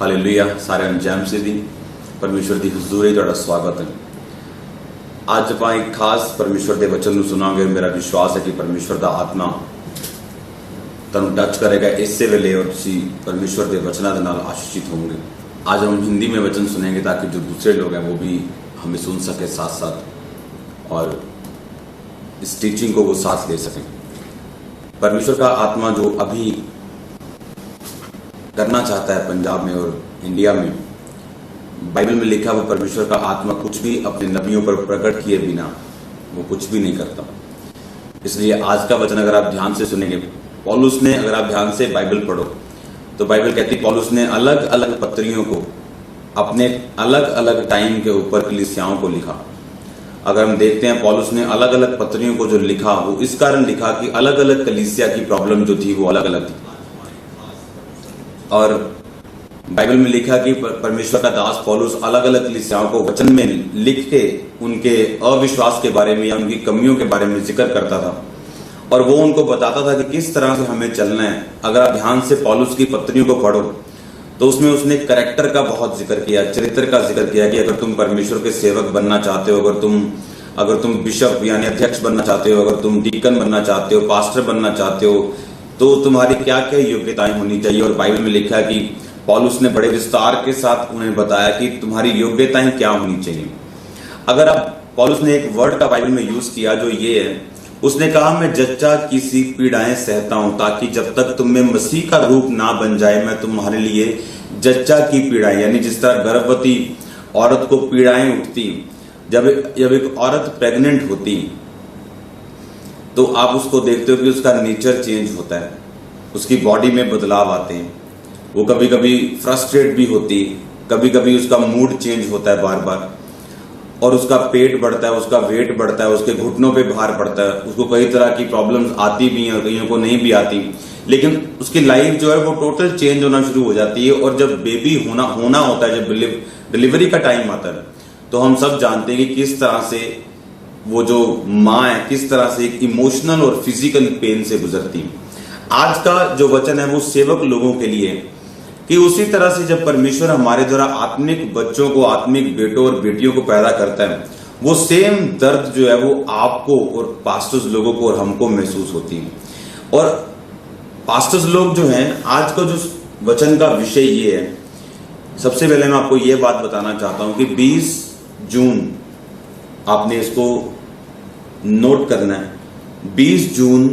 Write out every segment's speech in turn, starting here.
Hallelujah. सारे अंजाम से दी परमेश्वर की हजूरी तुहाडा स्वागत है। ਅੱਜ ਆਪਾਂ ਇੱਕ ਖਾਸ ਪਰਮੇਸ਼ਵਰ ਦੇ ਵਚਨ ਨੂੰ ਸੁਣਾਂਗੇ। ਮੇਰਾ ਵਿਸ਼ਵਾਸ ਹੈ ਕਿ ਪਰਮੇਸ਼ਵਰ ਦਾ ਆਤਮਾ ਤੁਹਾਨੂੰ ਟੱਚ करेगा इससे वेले और ਤੁਸੀਂ परमेश्वर के वचनों के नाल आशीषित होंगे। आज हम हिंदी में वचन सुनेंगे ताकि जो दूसरे लोग हैं वो भी हमें सुन सके साथ साथ और इस टीचिंग को वो साथ ले सकें। परमेश्वर का आत्मा जो अभी करना चाहता है पंजाब में और इंडिया में, बाइबल में लिखा हुआ परमेश्वर का आत्मा कुछ भी अपने नबियों पर प्रकट किए बिना वो कुछ भी नहीं करता। इसलिए आज का वचन अगर आप ध्यान से सुनेंगे, पौलुस ने, अगर आप ध्यान से बाइबल पढ़ो तो बाइबल कहती पौलुस ने अलग अलग पत्रियों को अपने अलग अलग टाइम के ऊपर कलीसियाओं को लिखा। अगर हम देखते हैं पौलुस ने अलग अलग पत्रियों को जो लिखा वो इस कारण लिखा कि अलग अलग कलीसिया की प्रॉब्लम जो थी वो अलग अलग थी। और बाइबल में लिखा कि परमेश्वर का दास पौलुस अलग अलग कलीसियाओं को वचन में लिख के उनके अविश्वास के बारे में या उनकी कमियों के बारे में जिक्र करता था और वो उनको बताता था कि किस तरह से हमें चलना है। अगर आप ध्यान से पौलुस की पत्रियों को पढ़ो तो उसमें उसने करैक्टर का बहुत जिक्र किया, चरित्र का जिक्र किया कि अगर तुम परमेश्वर के सेवक बनना चाहते हो, अगर तुम बिशप यानी अध्यक्ष बनना चाहते हो, अगर तुम डीकन बनना चाहते हो, पास्टर बनना चाहते हो, तो तुम्हारी क्या क्या योग्यताएं होनी चाहिए। और बाइबल में लिखा है कि पौलुस ने बड़े विस्तार के साथ उन्हें बताया कि तुम्हारी योग्यताएं क्या होनी चाहिए। अगर आप पौलुस ने एक वर्ड का बाइबल में यूज किया जो ये है, उसने कहा मैं जच्चा की सी पीड़ाएं सहता हूं ताकि जब तक तुम में मसीह का रूप ना बन जाए मैं तुम्हारे लिए जच्चा की पीड़ाएं, यानी जिस तरह गर्भवती औरत को पीड़ाएं उठती जब एक औरत प्रेग्नेंट होती तो आप उसको देखते हो कि उसका नेचर चेंज होता है, उसकी बॉडी में बदलाव आते हैं, वो कभी कभी फ्रस्ट्रेट भी होती, कभी कभी उसका मूड चेंज होता है बार बार, और उसका पेट बढ़ता है, उसका वेट बढ़ता है, उसके घुटनों पे भार पड़ता है, उसको कई तरह की प्रॉब्लम्स आती भी हैं और कईयों को नहीं भी आती, लेकिन उसकी लाइफ जो है वो टोटल चेंज होना शुरू हो जाती है। और जब बेबी होना होता है, जब डिलीवरी का टाइम आता है तो हम सब जानते हैं कि किस तरह से वो जो माँ है किस तरह से एक इमोशनल और फिजिकल पेन से गुजरती है। आज का जो वचन है वो सेवक लोगों के लिए कि उसी तरह से जब परमेश्वर हमारे द्वारा आत्मिक बच्चों को, आत्मिक बेटों और बेटियों को पैदा करता है, वो सेम दर्द जो है वो आपको और पास्टर्स लोगों को और हमको महसूस होती है। और पास्टर्स लोग जो हैं, आज का जो वचन का विषय ये है, सबसे पहले मैं आपको ये बात बताना चाहता हूं कि 20 जून आपने इसको नोट करना है। 20 जून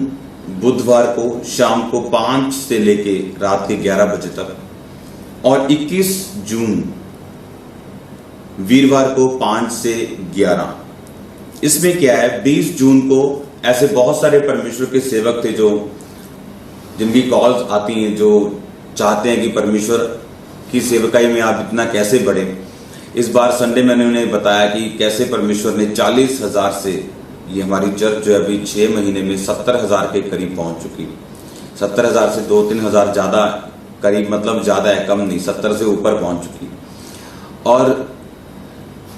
बुधवार को शाम को 5 से लेके रात के 11 बजे तक और 21 जून वीरवार को 5 से 11। इसमें क्या है, 20 जून को ऐसे बहुत सारे परमेश्वर के सेवक थे जो जिनकी कॉल्स आती हैं, जो चाहते हैं कि परमेश्वर की सेवकाई में आप इतना कैसे बढ़े। इस बार संडे मैंने उन्हें बताया कि कैसे परमेश्वर ने 40,000 से, ये हमारी चर्च जो है अभी 6 महीने में 70,000 के करीब पहुंच चुकी। 70,000 से 2-3 हजार ज्यादा करीब, मतलब ज्यादा है, कम नहीं, 70 से ऊपर पहुंच चुकी। और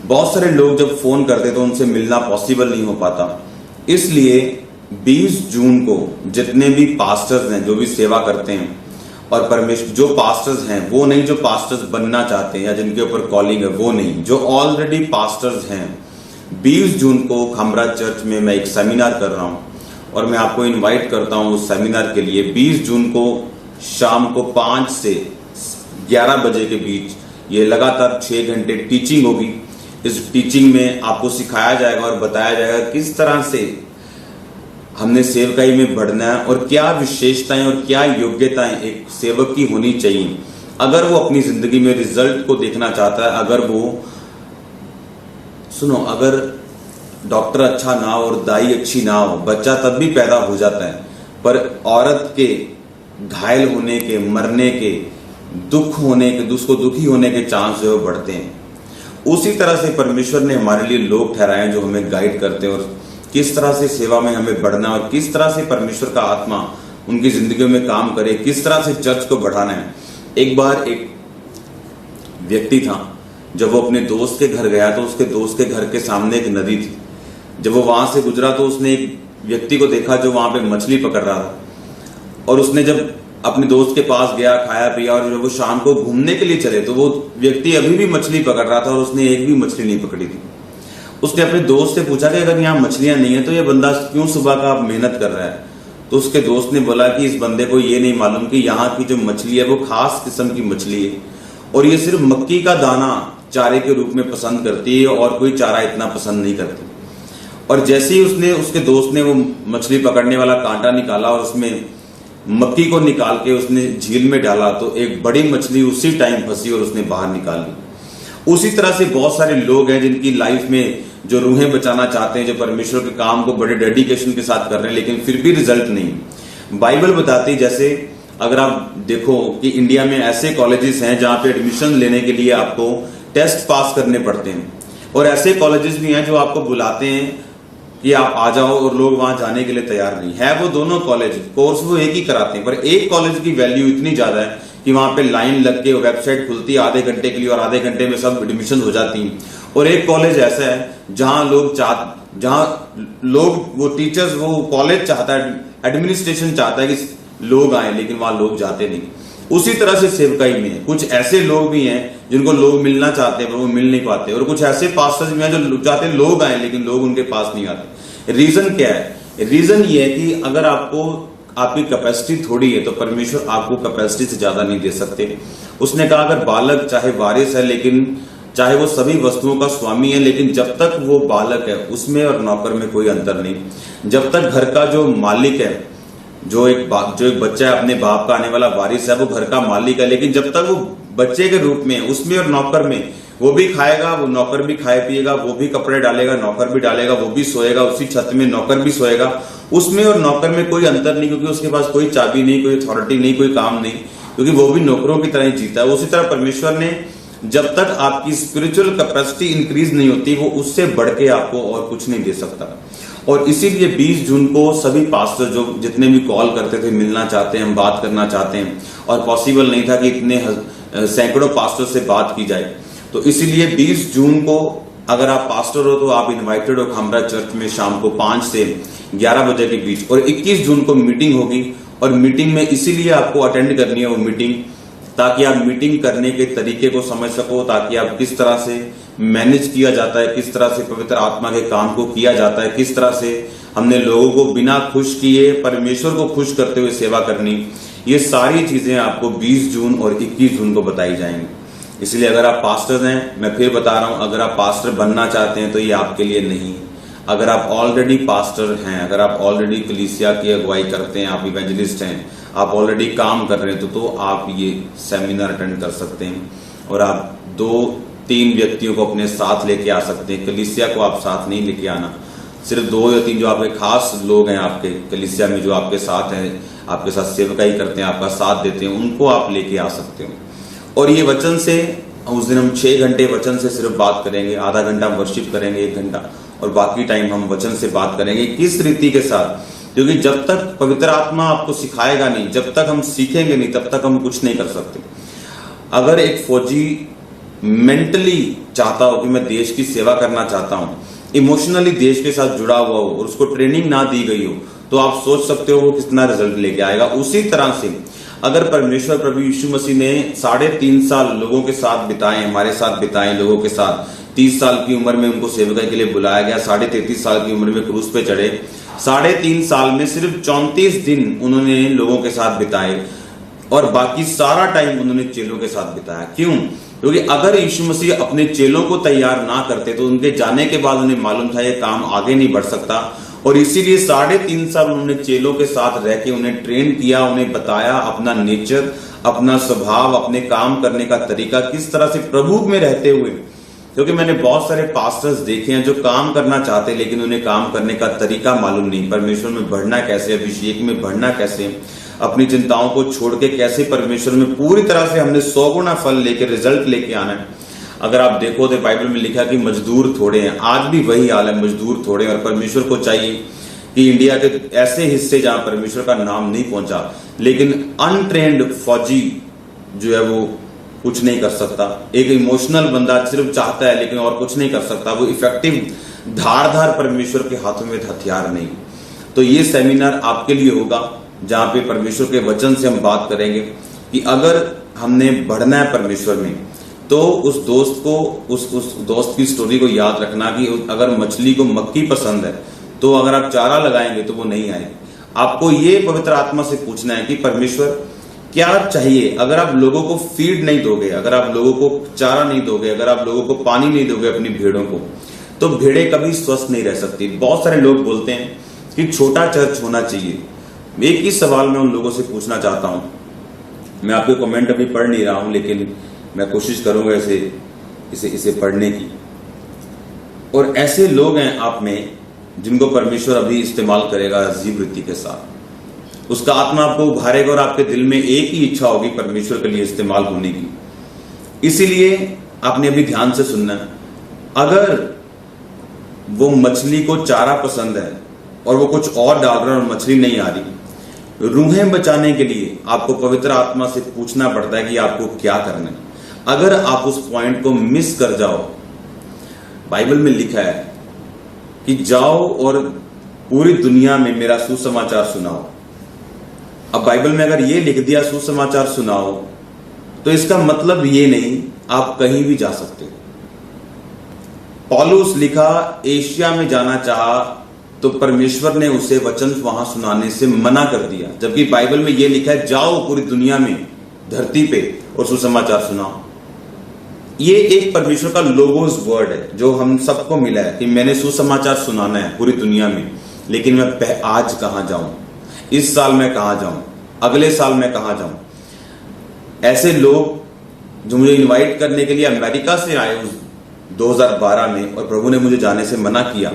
बहुत सारे लोग जब फोन करते तो उनसे मिलना पॉसिबल नहीं हो पाता। इसलिए 20 जून को जितने भी पास्टर्स हैं, जो भी सेवा करते हैं, और परमेश्वर जो पास्टर्स हैं वो नहीं, जो पास्टर्स बनना चाहते हैं या जिनके ऊपर कॉलिंग है वो नहीं, जो ऑलरेडी पास्टर्स हैं, 20 जून को खमरा चर्च में मैं एक सेमिनार कर रहा हूं और मैं आपको इनवाइट करता हूं उस सेमिनार के लिए। 20 जून को शाम को 5 से 11 बजे के बीच ये लगातार 6 घंटे टीचिंग होगी। इस टीचिंग में आपको सिखाया जाएगा और बताया जाएगा किस तरह से हमने सेवकाई में बढ़ना है और क्या विशेषताएं और क्या योग्यताएं एक सेवक की होनी चाहिए अगर वो अपनी जिंदगी में रिजल्ट को देखना चाहता है। अगर वो सुनो, अगर डॉक्टर अच्छा ना हो और दाई अच्छी ना हो, बच्चा तब भी पैदा हो जाता है, पर औरत के घायल होने के, मरने के, दुख होने के, उसको दुखी होने के चांस जो है बढ़ते हैं। उसी तरह से परमेश्वर ने हमारे लिए लोग ठहराए जो हमें गाइड करते हैं और किस तरह से सेवा में हमें बढ़ना और किस तरह से परमेश्वर का आत्मा उनकी जिंदगी में काम करे, किस तरह से चर्च को बढ़ाना है। एक बार एक व्यक्ति था, जब वो अपने दोस्त के घर गया तो उसके दोस्त के घर के सामने एक नदी थी। जब वो वहां से गुजरा तो उसने एक व्यक्ति को देखा जो वहां पे मछली पकड़ रहा था और उसने जब अपने दोस्त के पास गया, खाया पिया, और जब वो शाम को घूमने के लिए चले तो वो व्यक्ति अभी भी मछली पकड़ रहा था और उसने एक भी मछली नहीं पकड़ी थी। उसने अपने दोस्त से पूछा कि अगर यहाँ मछलियां नहीं है तो ये बंदा क्यों सुबह का मेहनत कर रहा है। तो उसके दोस्त ने बोला कि इस बंदे को ये नहीं मालूम कि यहाँ की जो मछली है वो खास किस्म की मछली है और ये सिर्फ मक्की का दाना चारे के रूप में पसंद करती है और कोई चारा इतना पसंद नहीं करती। और जैसे ही उसके दोस्त ने वो मछली पकड़ने वाला कांटा निकाला और उसमें मक्की को निकाल के उसने झील में डाला तो एक बड़ी मछली उसी टाइम फंसी और उसने बाहर निकाल ली। उसी तरह से बहुत सारे लोग हैं जिनकी लाइफ में जो रूहें बचाना चाहते हैं, जो परमेश्वर के काम को बड़े डेडिकेशन के साथ कर रहे हैं, लेकिन फिर भी रिजल्ट नहीं। बाइबल बताती, जैसे अगर आप देखो कि इंडिया में ऐसे कॉलेजेस हैं जहां पे एडमिशन लेने के लिए आपको टेस्ट पास करने पड़ते हैं, और ऐसे कॉलेजेस भी हैं जो आपको बुलाते हैं कि आप आ जाओ और लोग वहां जाने के लिए तैयार नहीं है। वो दोनों कॉलेज कोर्स वो एक ही कराते हैं, पर एक कॉलेज की वैल्यू इतनी ज्यादा है कि वहां पे लाइन लग के वेबसाइट खुलती है आधे घंटे के लिए और आधे घंटे में सब एडमिशन हो जाती है। और एक कॉलेज ऐसा है जहां लोग वो टीचर्स, वो कॉलेज चाहता है, एडमिनिस्ट्रेशन चाहता है कि लोग आए, लेकिन वहां लोग जाते नहीं। उसी तरह से सेवकाई में कुछ ऐसे लोग भी हैं जिनको लोग मिलना चाहते हैं पर वो मिल नहीं पाते, और कुछ ऐसे पास्टर्स भी हैं जो चाहते हैं लोग आए लेकिन लोग उनके पास नहीं आते। रीजन क्या है? रीजन ये है कि अगर आपकी कैपेसिटी थोड़ी है तो परमेश्वर आपको कैपेसिटी से ज्यादा नहीं दे सकते। उसने कहा अगर बालक चाहे वारिस है, लेकिन चाहे वो सभी वस्तुओं का स्वामी है, लेकिन जब तक वो बालक है उसमें और नौकर में कोई अंतर नहीं। जब तक घर का जो मालिक है, जो एक बच्चा है अपने बाप का आने वाला वारिस है, वो घर का मालिक है, लेकिन जब तक वो बच्चे के रूप में उसमें और नौकर में, वो भी खाएगा, वो नौकर भी खाए पिएगा, वो भी कपड़े डालेगा, नौकर भी डालेगा, वो भी सोएगा उसी छत में, नौकर भी सोएगा, उसमें और नौकर में कोई अंतर नहीं, क्योंकि उसके पास कोई चाबी नहीं, कोई अथॉरिटी नहीं, कोई काम नहीं, क्योंकि वो भी नौकरों की तरह ही जीता है। उसी तरह परमेश्वर ने जब तक आपकी स्पिरिचुअल कैपेसिटी इंक्रीज नहीं होती, वो उससे बढ़ के आपको और कुछ नहीं दे सकता। और इसीलिए 20 जून को सभी पास्टर जो जितने भी कॉल करते थे, मिलना चाहते हैं, हम बात करना चाहते हैं, और पॉसिबल नहीं था कि इतने सैकड़ों पास्टर से बात की जाए, तो इसीलिए 20 जून को अगर आप पास्टर हो तो आप इनवाइटेड हो खामरा चर्च में शाम को 5 से 11 बजे के बीच। और 21 जून को मीटिंग होगी, और मीटिंग में इसीलिए आपको अटेंड करनी है वो मीटिंग, ताकि आप मीटिंग करने के तरीके को समझ सको, ताकि आप किस तरह से मैनेज किया जाता है, किस तरह से पवित्र आत्मा के काम को किया जाता है, किस तरह से हमने लोगों को बिना खुश किए परमेश्वर को खुश करते हुए सेवा करनी, ये सारी चीजें आपको 20 जून और 21 जून को बताई जाएंगी। इसलिए अगर आप पास्टर हैं, मैं फिर बता रहा हूं, अगर आप पास्टर बनना चाहते हैं तो ये आपके लिए नहीं। अगर आप ऑलरेडी पास्टर हैं, अगर आप ऑलरेडी कलीसिया की अगुवाई करते हैं, आप इवेंजलिस्ट हैं, आप ऑलरेडी काम कर रहे हैं, तो आप ये सेमिनार अटेंड कर सकते हैं, और आप 2-3 व्यक्तियों को अपने साथ लेके आ सकते हैं। कलीसिया को आप साथ नहीं लेके आना, सिर्फ 2 या 3 जो आपके खास लोग हैं आपके कलीसिया में, जो आपके साथ हैं, आपके साथ सेवकाई करते हैं, आपका साथ देते हैं, उनको आप लेके आ सकते हो। और ये वचन से उस दिन हम 6 घंटे वचन से सिर्फ बात करेंगे, आधा घंटा हम वर्शिप करेंगे, 1 घंटा, और बाकी टाइम हम वचन से बात करेंगे। किस रीति के साथ? क्योंकि जब तक पवित्र आत्मा आपको सिखाएगा नहीं, जब तक हम सीखेंगे नहीं, तब तक हम कुछ नहीं कर सकते। अगर एक फौजी मेंटली चाहता हो कि मैं देश की सेवा करना चाहता हूं, इमोशनली देश के साथ जुड़ा हुआ हो, और उसको ट्रेनिंग ना दी गई हो, तो आप सोच सकते हो वो कितना रिजल्ट लेके आएगा। उसी तरह से अगर परमेश्वर प्रभु यीशु मसीह ने 3.5 साल लोगों के साथ बिताए, हमारे साथ बिताए, लोगों के साथ 30 साल की उम्र में उनको सेवकाई के लिए बुलाया गया, 33.5 साल की उम्र में क्रूस पे चढ़े, 3.5 साल में सिर्फ 34 दिन उन्होंने लोगों के साथ बिताए, और बाकी सारा टाइम उन्होंने चेलों के साथ बिताया। क्यों? क्योंकि अगर यीशु मसीह अपने चेलों को तैयार ना करते तो उनके जाने के बाद उन्हें मालूम था ये काम आगे नहीं बढ़ सकता, और इसीलिए 3.5 साल उन्होंने चेलों के साथ रह के उन्हें ट्रेन किया, उन्हें बताया अपना नेचर, अपना स्वभाव, अपने काम करने का तरीका, किस तरह से प्रभु में रहते हुए। क्योंकि मैंने बहुत सारे पास्टर्स देखे हैं जो काम करना चाहते लेकिन उन्हें काम करने का तरीका मालूम नहीं, परमेश्वर में बढ़ना कैसे, अभिषेक में बढ़ना कैसे, अपनी चिंताओं को छोड़ के कैसे परमेश्वर में पूरी तरह से हमने 100 गुना फल लेके रिजल्ट लेके आना है। अगर आप देखो तो बाइबल में लिखा कि मजदूर थोड़े हैं, आज भी वही हाल है, मजदूर थोड़े हैं, और परमेश्वर को चाहिए कि इंडिया के ऐसे हिस्से जहां परमेश्वर का नाम नहीं पहुंचा, लेकिन अनट्रेंड फौजी जो है वो कुछ नहीं कर सकता। एक इमोशनल बंदा सिर्फ चाहता है लेकिन और कुछ नहीं कर सकता, वो इफेक्टिव धारदार परमेश्वर के हाथों में हथियार नहीं। तो ये सेमिनार आपके लिए होगा जहां पे परमेश्वर के वचन से हम बात करेंगे कि अगर हमने बढ़ना है परमेश्वर में, तो उस दोस्त को उस दोस्त की स्टोरी को याद रखना कि अगर मछली को मक्खी पसंद है तो अगर आप चारा लगाएंगे तो वो नहीं आएगी। आपको ये पवित्र आत्मा से पूछना है कि परमेश्वर क्या चाहिए। अगर आप लोगों को फीड नहीं दोगे, अगर आप लोगों को चारा नहीं दोगे, अगर आप लोगों को पानी नहीं दोगे अपनी भेड़ों को, तो भेड़ें कभी स्वस्थ नहीं रह सकती। बहुत सारे लोग बोलते हैं कि छोटा चर्च होना चाहिए। एक ही सवाल मैं उन लोगों से पूछना चाहता हूं। मैं आपके कमेंट अभी पढ़ नहीं रहा हूं, लेकिन मैं कोशिश करूंगा इसे पढ़ने की। और ऐसे लोग हैं आप में जिनको परमेश्वर अभी इस्तेमाल करेगा अजीब रीति के साथ। उसका आत्मा आपको उभारेगा और आपके दिल में एक ही इच्छा होगी परमेश्वर के लिए इस्तेमाल होने की। इसीलिए आपने अभी ध्यान से सुनना है। अगर वो मछली को चारा पसंद है और वो कुछ और डाल रहा है और मछली नहीं आ रही, रूहें बचाने के लिए आपको पवित्र आत्मा से पूछना पड़ता है कि आपको क्या करना है। अगर आप उस पॉइंट को मिस कर जाओ, बाइबल में लिखा है कि जाओ और पूरी दुनिया में मेरा सुसमाचार सुनाओ। अब बाइबल में अगर ये लिख दिया सुसमाचार सुनाओ, तो इसका मतलब ये नहीं आप कहीं भी जा सकते। पौलुस लिखा एशिया में जाना चाहा तो परमेश्वर ने उसे वचन वहां सुनाने से मना कर दिया, जबकि बाइबल में यह लिखा है जाओ पूरी दुनिया में, धरती पे, और सुसमाचार सुनाओ। ये एक परमेश्वर का लोगोस वर्ड है जो हम सबको मिला है कि मैंने सुसमाचार सुनाना है पूरी दुनिया में। लेकिन मैं आज कहां जाऊं, इस साल मैं कहां जाऊं, अगले साल मैं कहां जाऊं। ऐसे लोग जो मुझे इनवाइट करने के लिए अमेरिका से आए उस 2012 में, और प्रभु ने मुझे जाने से मना किया।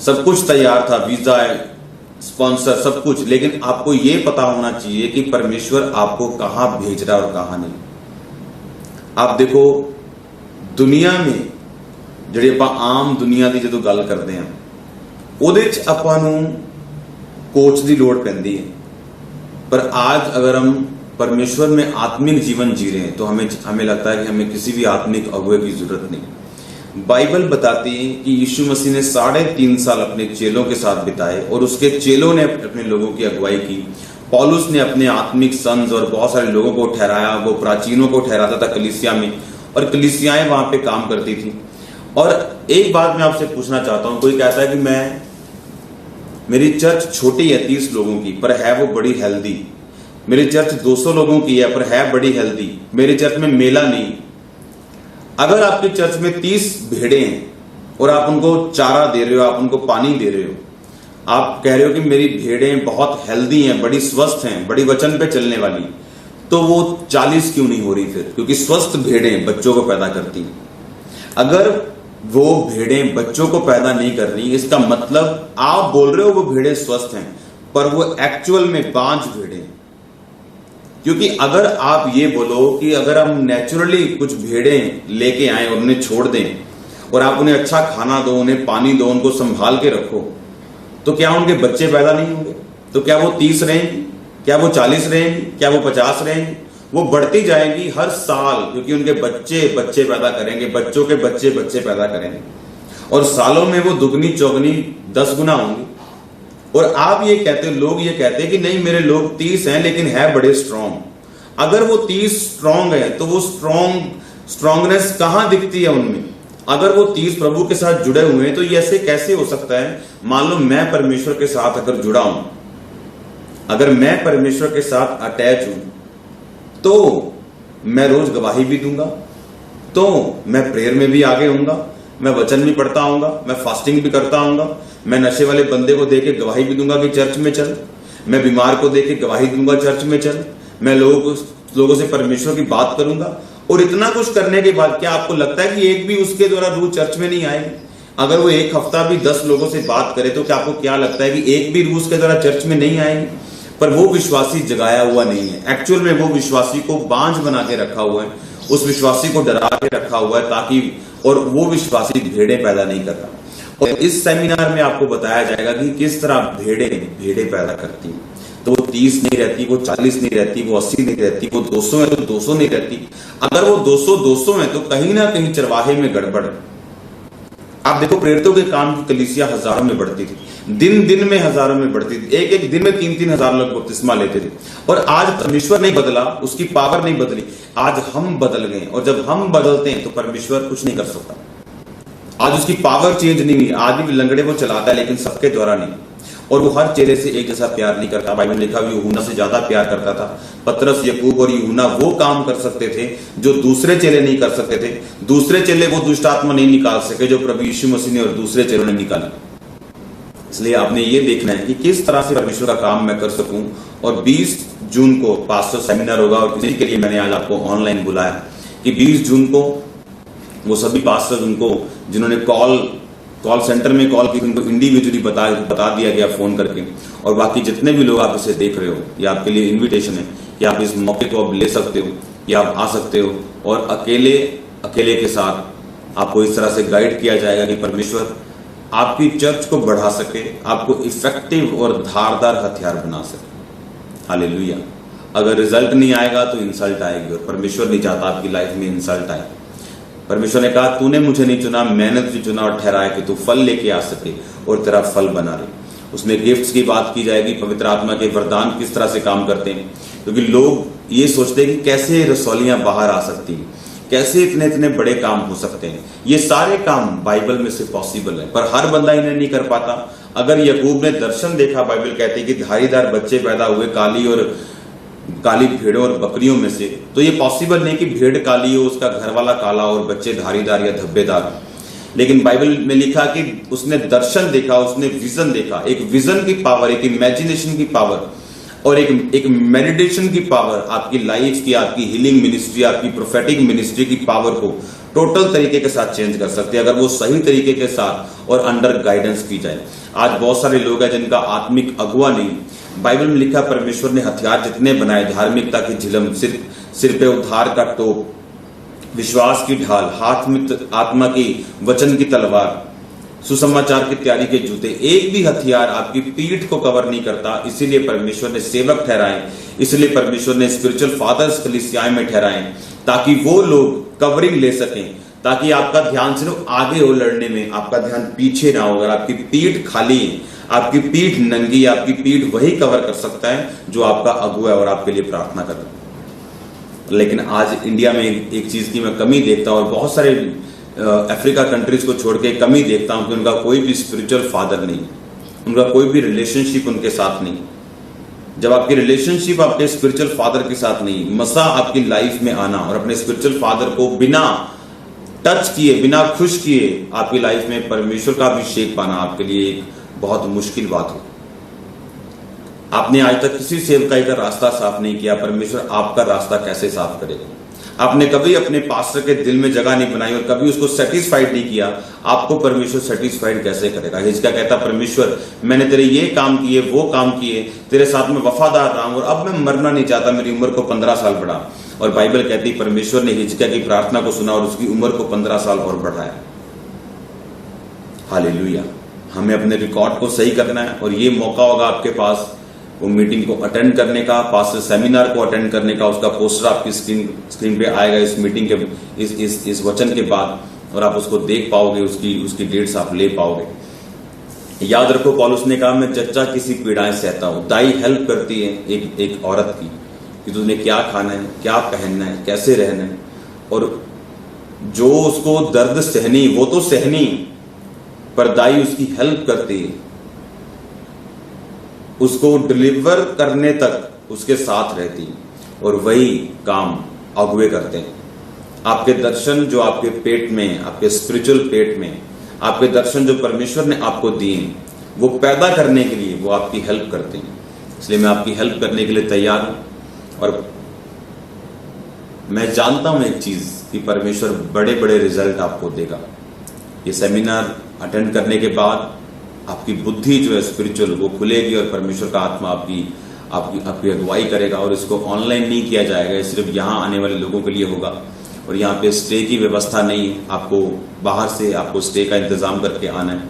सब कुछ तैयार था, वीजा, स्पॉन्सर, सब कुछ, लेकिन आपको यह पता होना चाहिए कि परमेश्वर आपको कहां भेज रहा है और कहां नहीं। आप देखो दुनिया में ਜਿਹੜੀ ਆਪਾਂ ਆਮ ਦੁਨੀਆ ਦੀ ਜਦੋਂ ਗੱਲ ਕਰਦੇ ਹਾਂ ਉਹਦੇ 'ਚ ਆਪਾਂ ਨੂੰ कोच की लोड़ पैंदी है। पर आज अगर हम परमेश्वर में आत्मिक जीवन जी रहे हैं तो हमें लगता है कि हमें किसी भी आत्मिक अगुवे की जरूरत नहीं। बाइबल बताती है कि यीशु मसीह ने 3.5 साल अपने चेलों के साथ बिताए और उसके चेलों ने अपने लोगों की अगुवाई की। पौलुस ने अपने आत्मिक संत और बहुत सारे लोगों को ठहराया, वो प्राचीनों को ठहराता था कलीसिया में, और कलीसियाएं वहां पे काम करती थी। और एक बात मैं आपसे पूछना चाहता हूं, कोई कहता है कि मेरी चर्च छोटी है 30 लोगों की, पर है वो बड़ी हेल्दी। मेरी चर्च 200 लोगों की है पर है बड़ी हेल्दी। मेरी चर्च में मेला नहीं। अगर आपकी चर्च में 30 भेड़े हैं और आप उनको चारा दे रहे हो, आप उनको पानी दे रहे हो, आप कह रहे हो कि मेरी भेड़ें बहुत हेल्दी हैं, बड़ी स्वस्थ हैं, बड़ी वचन पे चलने वाली, तो वो 40 क्यों नहीं हो रही फिर? क्योंकि स्वस्थ भेड़ें बच्चों को पैदा करती हैं। अगर वो भेड़ें बच्चों को पैदा नहीं कर रही, इसका मतलब आप बोल रहे हो वो भेड़ें स्वस्थ हैं, पर वो एक्चुअल में बांझ भेड़ें। क्योंकि अगर आप ये बोलो कि अगर हम नेचुरली कुछ भेड़ें लेके आए और उन्हें छोड़ दें और आप उन्हें अच्छा खाना दो, उन्हें पानी दो, उनको संभाल के रखो, तो क्या उनके बच्चे पैदा नहीं होंगे? तो क्या वो 30 रहेंगी? क्या वो 40 रहेंगी? क्या वो 50 रहेंगी? वो बढ़ती जाएंगी हर साल, क्योंकि उनके बच्चे बच्चे पैदा करेंगे, बच्चों के बच्चे बच्चे पैदा करेंगे, और सालों में वो दुगनी चौगनी 10 गुना होंगी। और आप ये कहते, लोग ये कहते हैं कि नहीं मेरे लोग 30 हैं लेकिन है बड़े स्ट्रांग। अगर वो 30 स्ट्रांग है तो वो स्ट्रांगनेस कहां दिखती है उनमें? अगर वो 30 प्रभु के साथ जुड़े हुए हैं तो ये ऐसे कैसे हो सकता है? मान लो मैं परमेश्वर के साथ अगर जुड़ा हूं, अगर मैं परमेश्वर के साथ अटैच हूं, तो मैं रोज गवाही भी दूंगा, तो मैं प्रेयर में भी आगे होऊंगा, मैं वचन भी पढ़ता आऊंगा, मैं फास्टिंग भी करता आऊंगा, मैं नशे वाले बंदे को देख के गवाही भी दूंगा कि चर्च में चल, मैं बीमार को देख के गवाही दूंगा चर्च में चल, मैं लोगों से परमेश्वर की बात करूंगा। और इतना कुछ करने के बाद क्या आपको लगता है कि एक भी उसके द्वारा रूह चर्च में नहीं आएगी? अगर वो एक हफ्ता भी 10 लोगों से बात करे तो क्या आपको क्या लगता है कि एक भी रूह उसके द्वारा चर्च में नहीं आएगी? पर वो विश्वासी जगाया हुआ नहीं है। एक्चुअल में वो विश्वासी को बांझ बना के रखा हुआ है, उस विश्वासी को डरा के रखा हुआ है ताकि, और वो विश्वासी भेड़े पैदा नहीं कर रहा। और इस सेमिनार में आपको बताया जाएगा कि किस तरह भेड़े पैदा करती हैं। तो वो 30 नहीं रहती, वो 40 नहीं रहती, वो 80 नहीं रहती, वो 200 है तो 200 नहीं रहती। अगर वो 200 है तो कहीं ना कहीं चरवाहे में गड़बड़ है। आप देखो प्रेरितों के काम की कलीसिया हजारों में बढ़ती थी। दिन दिन में हजारों में बढ़ती थी, एक एक दिन में 3-3 हजार लोग बपतिस्मा लेते थे। और आज परमेश्वर नहीं बदला, उसकी पावर नहीं बदली, आज हम बदल गए। और जब हम बदलते हैं तो परमेश्वर कुछ नहीं कर सकता। आज उसकी पावर चेंज नहीं हुई, आज भी लंगड़े वो चलाता है लेकिन सबके द्वारा नहीं। और वो हर चेले से एक जैसा प्यार नहीं करता। बाइबल में लिखा यूहन्ना से ज्यादा प्यार करता था। पतरस, याकूब और यूहन्ना वो काम कर सकते थे जो दूसरे चेले नहीं कर सकते थे। दूसरे चेले वो दुष्ट आत्मा नहीं निकाल सके जो प्रभु यीशु मसीह ने और दूसरे चेलों ने निकाला। इसलिए आपने ये देखना है कि किस तरह से परमेश्वर का काम मैं कर सकूं। और 20 जून को पास्टर सेमिनार होगा और किसी के लिए मैंने आज आपको ऑनलाइन बुलाया कि 20 जून को वो सभी पास्टर उनको जिन्होंने कॉल सेंटर में कॉल की उनको इंडिविजुअली बता दिया गया फोन करके। और बाकी जितने भी लोग आप इसे देख रहे हो, ये आपके लिए इन्विटेशन है कि आप इस मौके को आप ले सकते हो या आप आ सकते हो। और अकेले के साथ आपको इस तरह से गाइड किया जाएगा कि परमेश्वर आपकी चर्च को बढ़ा सके, आपको इफेक्टिव और धारदार हथियार बना सके। हालेलुया। अगर रिजल्ट नहीं आएगा तो इंसल्ट आएगी और परमेश्वर नहीं चाहता आपकी लाइफ में इंसल्ट आए। परमेश्वर ने कहा तूने मुझे नहीं चुना, मैंने तुझे चुना और ठहराया कि तू फल लेके आ सके और तेरा फल बना रहे। उसमें गिफ्ट्स की बात की जाएगी, पवित्र आत्मा के वरदान किस तरह से काम करते हैं, क्योंकि लोग ये सोचते हैं कि कैसे रसौलियां बाहर आ सकती हैं, कैसे इतने बड़े काम हो सकते हैं। ये सारे काम बाइबल में से पॉसिबल है, पर हर बंदा इन्हें नहीं कर पाता। अगर याकूब ने दर्शन देखा, बाइबल कहती है कि धारीदार बच्चे पैदा हुए काली भेड़ों और बकरियों में से, तो ये पॉसिबल नहीं कि भेड़ काली हो, उसका घर वाला काला और बच्चे धारीदार या धब्बेदार। लेकिन बाइबल में लिखा कि उसने दर्शन देखा, उसने विजन देखा। एक विजन की पावर, एक इमेजिनेशन की पावर और एक मेडिटेशन की पावर आपकी लाइफ की, आपकी हीलिंग मिनिस्ट्री, आपकी प्रोफेटिक मिनिस्ट्री की पावर को टोटल तरीके के साथ चेंज कर सकती है, अगर वो सही तरीके के साथ और अंडर गाइडेंस की जाए। आज बहुत सारे लोग हैं जिनका आत्मिक अगुवा नहीं। बाइबल में लिखा परमेश्वर ने हथियार जितने बनाए, धार्मिकता की झिलम, सिर पे उद्धार का टोप, विश्वास की ढाल, हाथ में आत्मा की वचन की तलवार, सुसमाचार की तैयारी के जूते, एक भी हथियार आपकी पीठ को कवर नहीं करता। इसीलिए परमेश्वर ने सेवक ठहराए, इसलिए परमेश्वर ने स्पिरिचुअल फादर्स कलीसियाएं में ठहराए, ताकि वो लोग कवरिंग ले सकें, ताकि आपका ध्यान सिर्फ आगे हो लड़ने में, आपका ध्यान पीछे ना हो। अगर आपकी पीठ खाली है, आपकी पीठ नंगी, आपकी पीठ वही कवर कर सकता है जो आपका अगुआ है और आपके लिए प्रार्थना कर रहा है। लेकिन आज इंडिया में एक चीज की मैं कमी देखता हूं और बहुत सारे अफ्रीका कंट्रीज को छोड़ के कमी देखता हूं कि उनका कोई भी स्पिरिचुअल फादर नहीं, उनका कोई भी रिलेशनशिप उनके साथ नहीं। जब आपकी रिलेशनशिप आपके स्पिरिचुअल फादर के साथ नहीं, मसा आपकी लाइफ में आना और अपने स्पिरिचुअल फादर को बिना टच किए, बिना खुश किए आपकी लाइफ में परमेश्वर का अभिषेक पाना आपके लिए एक बहुत मुश्किल बात हो। आपने आज तक किसी सेवकाई का रास्ता साफ नहीं किया, परमेश्वर आपका रास्ता कैसे साफ करेगा? आपने कभी अपने पास्टर के दिल में जगह नहीं बनाई और कभी उसको सेटिस्फाइड नहीं किया, आपको परमेश्वर सेटिस्फाइड कैसे करेगा? हिजकिय्याह कहता परमेश्वर मैंने तेरे ये काम किए, वो काम किए, तेरे साथ में वफादार रहा और अब मैं मरना नहीं चाहता, मेरी उम्र को 15 साल बढ़ा। और बाइबल कहती परमेश्वर ने हिजकिय्याह की प्रार्थना को सुना और उसकी उम्र को 15 साल और बढ़ाया। हालेलुया। हमें अपने रिकॉर्ड को सही करना है और ये मौका होगा आपके पास वो मीटिंग को अटेंड करने का, पास्टर सेमिनार को अटेंड करने का। उसका पोस्टर आपकी स्क्रीन पे आएगा इस मीटिंग के इस वचन के बाद, और आप उसको देख पाओगे, उसकी डेट्स आप ले पाओगे। याद रखो पौलुस ने कहा मैं चच्चा किसी पीड़ाएं सहता हूं। दाई हेल्प करती है एक औरत की कि तुझे क्या खाना है, क्या पहनना है, कैसे रहना है, और जो उसको दर्द सहनी वो तो सहनी, पर दाई उसकी हेल्प करती है, उसको डिलीवर करने तक उसके साथ रहती है, और वही काम अगुवे करते हैं। आपके दर्शन जो आपके पेट में, आपके स्पिरिचुअल पेट में, आपके दर्शन जो परमेश्वर ने आपको दिए वो पैदा करने के लिए वो आपकी हेल्प करते हैं। इसलिए मैं आपकी हेल्प करने के लिए तैयार हूं और मैं जानता हूं एक चीज कि परमेश्वर बड़े बड़े रिजल्ट आपको देगा। ये सेमिनार अटेंड करने के बाद आपकी बुद्धि जो है स्पिरिचुअल वो खुलेगी और परमेश्वर का आत्मा आपकी अगुवाई करेगा। और इसको ऑनलाइन नहीं किया जाएगा, ये सिर्फ यहाँ आने वाले लोगों के लिए होगा। और यहाँ पे स्टे की व्यवस्था नहीं है, आपको बाहर से आपको स्टे का इंतजाम करके आना है।